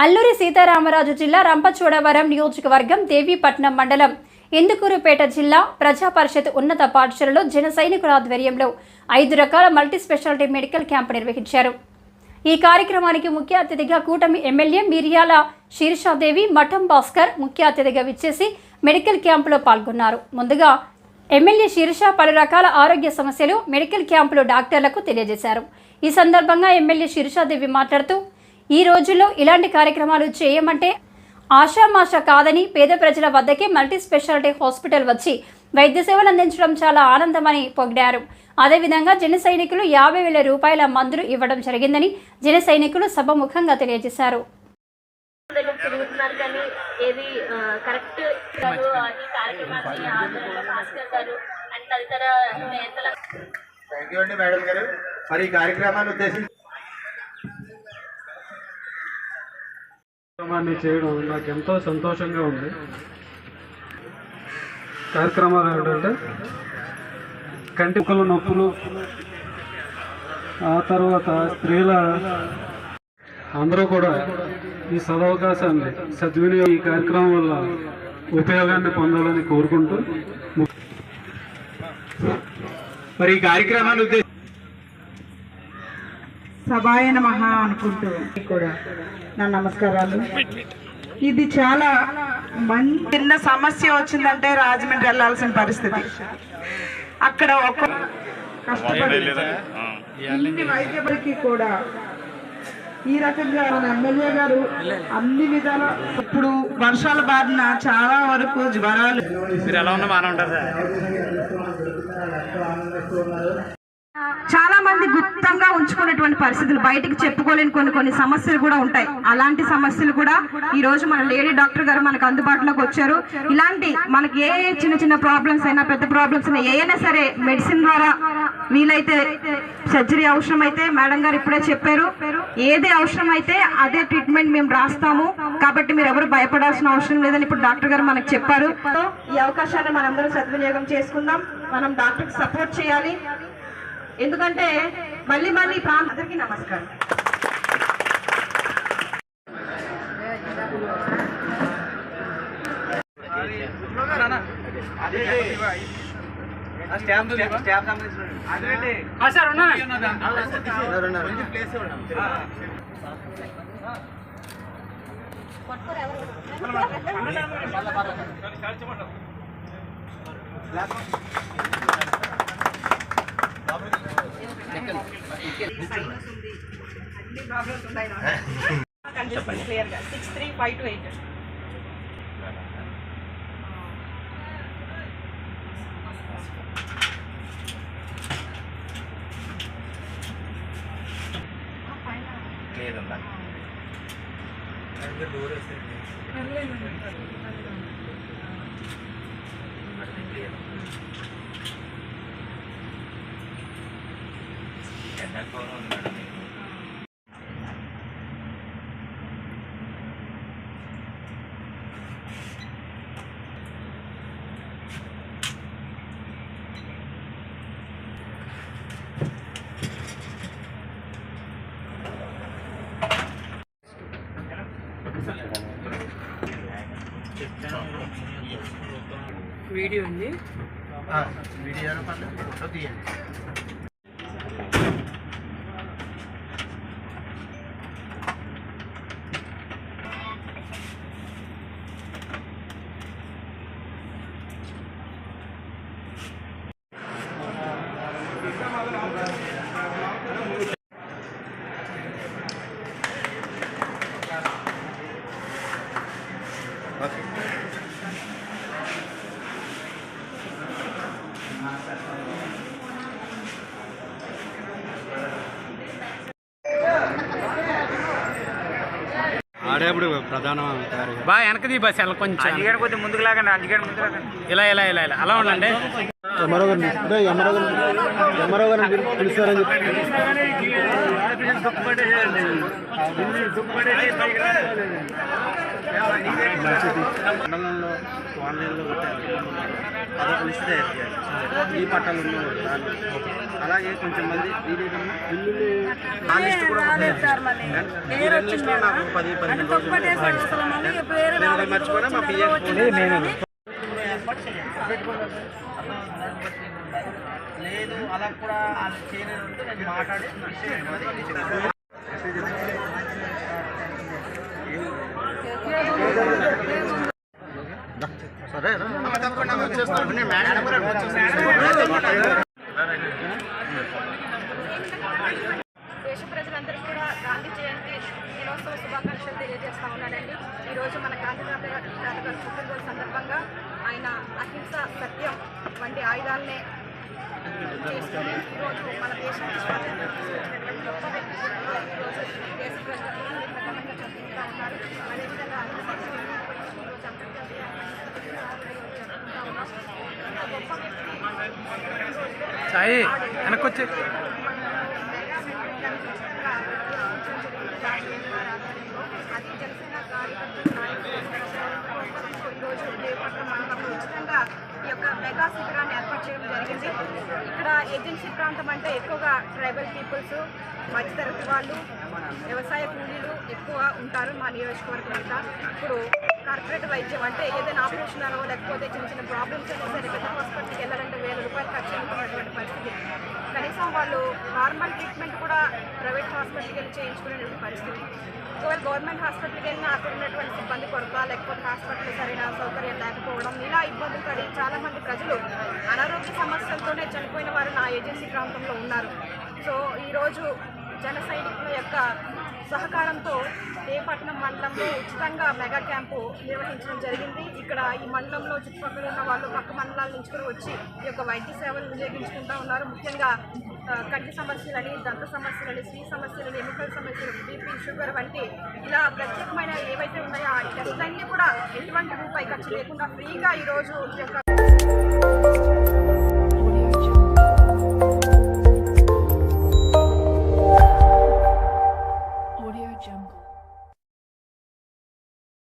అల్లూరి సీతారామరాజు జిల్లా రంపచోడవరం నియోజకవర్గం దేవీపట్నం మండలం ఇందుకూరుపేట జిల్లా ప్రజా పరిషత్ ఉన్నత పాఠశాలలో జన సైనికుల ఆధ్వర్యంలో 5 రకాల మల్టీ స్పెషాలిటీ మెడికల్ క్యాంపు నిర్వహించారు. ఈ కార్యక్రమానికి ముఖ్య అతిథిగా కూటమి ఎమ్మెల్యే మిర్యాల శీర్షాదేవి మఠం భాస్కర్ ముఖ్య అతిథిగా విచ్చేసి మెడికల్ క్యాంపులో పాల్గొన్నారు. ముందుగా ఎమ్మెల్యే శీర్ష పలు రకాల ఆరోగ్య సమస్యలు మెడికల్ క్యాంపులో డాక్టర్లకు తెలియజేశారు. ఈ సందర్భంగా ఎమ్మెల్యే శీర్షాదేవి మాట్లాడుతూ ఈ రోజుల్లో ఇలాంటి కార్యక్రమాలు చేయమంటే ఆషామాషా కాదని పేద ప్రజల వద్దకే మల్టీ స్పెషాలిటీ హాస్పిటల్ వచ్చి వైద్య సేవలు అందించడం చాలా ఆనందమని పొగిడారు. అదేవిధంగా జన సైనికులు 50,000 రూపాయల మందులు ఇవ్వడం జరిగిందని జన సైనికులు సభముఖంగా తెలియజేశారు. కార్యక్రమాన్ని చేయడం నాకు ఎంతో సంతోషంగా ఉంది. కార్యక్రమాలు ఏంటంటే కంటికుల నొప్పులు, ఆ తర్వాత స్త్రీల అందరూ కూడా ఈ సదవకాశాన్ని సద్వినియోగం ఈ కార్యక్రమం వల్ల ఉపయోగాన్ని పొందాలని కోరుకుంటూ మరి ఈ కార్యక్రమాలు సభాయ నమః అనుకుంటూ కూడా నా నమస్కారాలు. ఇది చాలా చిన్న సమస్య వచ్చిందంటే రాజమండ్రి వెళ్ళాల్సిన పరిస్థితి. అక్కడ ఒక కష్టపడి ఇన్ని వైద్యులకి కూడా ఈ రకంగా మన ఎమ్మెల్యే గారు అన్ని విధాల ఇప్పుడు వర్షాల బారిన చాలా వరకు జ్వరాలు చాలా మంది గుప్తంగా ఉంచుకునేటువంటి పరిస్థితులు, బయటికి చెప్పుకోలేని కొన్ని సమస్యలు కూడా ఉంటాయి. అలాంటి సమస్యలు కూడా ఈ రోజు మన లేడీ డాక్టర్ గారు మనకు అందుబాటులోకి వచ్చారు. ఇలాంటి మనకి ఏ చిన్న ప్రాబ్లమ్స్ అయినా పెద్ద ప్రాబ్లమ్స్ అయినా ఏమైనా సరే మెడిసిన్ ద్వారా వీలైతే సర్జరీ అవసరం అయితే మేడం గారు ఇప్పుడే చెప్పారు, ఏది అవసరం అయితే అదే ట్రీట్మెంట్ మేము రాస్తాము. కాబట్టి మీరు ఎవరు భయపడాల్సిన అవసరం లేదని ఇప్పుడు డాక్టర్ గారు మనకు చెప్పారు. ఈ అవకాశాన్ని మనందరం సద్వినియోగం చేసుకుందాం. మనం డాక్టర్కి సపోర్ట్ చేయాలి. ఎందుకంటే మళ్ళీ అందరికీ నమస్కారం. అన్ని ప్రాబ్లమ్స్ ఉన్నాయి. 6358 వీడియో ఉంది. వీడియో ఫోటో తీయండి. ఆడేప్పుడు ప్రధాన బాగా వెనకది బస్ అలా కొంచెం అంజిగడ కొద్దిగా ముందుకు లాగండి. అంజిగడ ముందుకు లాగండి. ఇలా ఇలా ఇలా ఇలా అలా ఉండండి. ఎమరో గారిని పిలుస్తారని చెప్పి మండలంలో ఆన్లైన్లో అదొక లిస్ట్ తయారు చేయాలి ఈ పట్టాలు ఉన్నవాళ్ళు అలాగే కొంచెం మంది ఆ లిస్ట్ కూడా ఈ లిస్ట్లో నాకు 10-15 రోజులు మర్చిపోయినా మా పిఏ లేదు అలా కూడా చేయలేదు నేను మాట్లాడి సరే దేశ ప్రజలందరికీ కూడా గాంధీ జయంతి దినోత్సవ శుభాకాంక్షలు తెలియజేస్తా ఉన్నానండి. ఈరోజు మన గాంధీ తాత గారి పుట్టినరోజు సందర్భంగా ఆయన అహింస సత్యం వంటి ఆయుధాలనే చేసుకుని ఈరోజు మన దేశం గొప్ప వ్యక్తులు ఈరోజు దేశ ప్రజలకు ఘనంగా జరుపుకుంటూ ఉన్నారు. అదేవిధంగా అహింస ఈరోజు అంతర్జాతీయ జరుపుకుంటూ ఉన్నాం. ఆ గొప్ప వ్యక్తి సాయి వెనకొచ్చి అది జనసేన కార్యకర్తలు ఈరోజు దేవపట్నం మండలంలో ఉచితంగా ఈ యొక్క మెగా శిబిరాన్ని ఏర్పాటు చేయడం జరిగింది. ఇక్కడ ఏజెన్సీ ప్రాంతం అంటే ఎక్కువగా ట్రైబల్ పీపుల్స్, మధ్యతరగతి వాళ్ళు, వ్యవసాయ కూలీలు ఎక్కువ ఉంటారు మా నియోజకవర్గం అంతా. ఇప్పుడు కార్పొరేట్ వైద్యం అంటే ఏదైనా ఆపరేషన్ అనో లేకపోతే చిన్న చిన్న ప్రాబ్లమ్స్ అయినా సరే పెద్ద హాస్పిటల్కి వెళ్ళాలంటే 1000 రూపాయలు ఖర్చు అవుతున్నటువంటి పరిస్థితి. కనీసం వాళ్ళు నార్మల్ ట్రీట్మెంట్ కూడా ప్రైవేట్ హాస్పిటల్కి వెళ్ళి చేయించుకునేటువంటి పరిస్థితి. ఒకవేళ గవర్నమెంట్ హాస్పిటల్కి వెళ్ళినా అక్కడ ఉన్నటువంటి సిబ్బంది కొరత లేకపోతే హాస్పిటల్ సరైన సౌకర్యం లేకపోవడం ఇలా ఇబ్బందులు పడి చాలామంది ప్రజలు అనారోగ్య సమస్యలతోనే చనిపోయిన వారు నా ఏజెన్సీ ప్రాంతంలో ఉన్నారు. సో ఈరోజు జన సైనికుల యొక్క సహకారంతో దేవపట్నం మండలంలో ఉచితంగా మెగా క్యాంపు నిర్వహించడం జరిగింది. ఇక్కడ ఈ మండలంలో చుట్టుపక్కల ఉన్న వాళ్ళు పక్క మండలాల నుంచి కూడా వచ్చి ఈ యొక్క వైద్య సేవలు వినియోగించుకుంటూ ఉన్నారు. ముఖ్యంగా కంటి సమస్యలని, దంత సమస్యలని, స్త్రీ సమస్యలని, ఎముకల సమస్యలు, బీపీ, షుగర్ వంటి ఇలా ప్రత్యేకమైన ఏవైతే ఉన్నాయో ఆ టెస్టులన్నీ కూడా ఎటువంటి రూపాయి ఖర్చు లేకుండా ఫ్రీగా ఈరోజు ఈ యొక్క